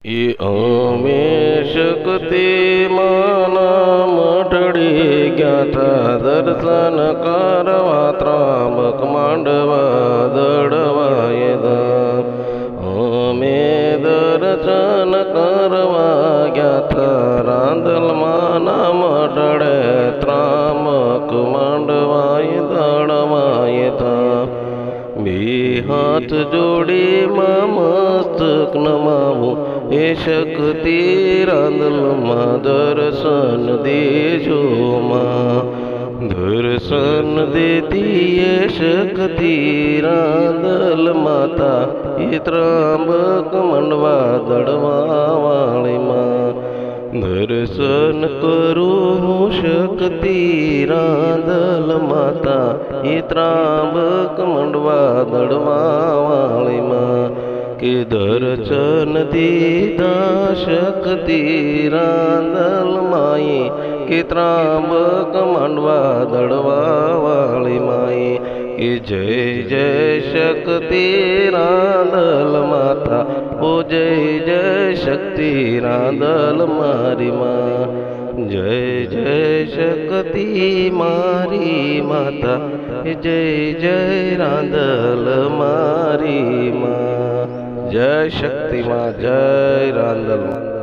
એ અમે શક્તિ માના મઠડી ગયા તા દર્શન કરવા ત્રાંબક માંડવા દળવાય અમે દર્શન કરવા ગયા તા રાંદલ માના મઠડે ત્રાંબક માંડવાય દળવાય બે હાથ જોડી મસ્તક નમાવું એ શક્તિ રાંદલમાં દર્શન દેજો માં દર્શન દેતી એ શક્તિ રાંદલ માતા એ ત્રાંબક મંડવા દળવા વાળી માં દર્શન કરું શક્તિ રાંદલ માતા એ ત્રાંબક મંડવા દળવા વાળી માં કે દર્શન દીધા શક્તિ રાંદલ માઈ કે ત્રાંબક મંડવા દળવા વાળી માઈ કે જય જય શક્તિ રાંદલ માતા ઓ જય જય શક્તિ રાંદલ મારી માં જય જય શક્તિ મારી માતા જય જય રાંદલ મારી માં જય શક્તિ માં જય રાંદલ માં।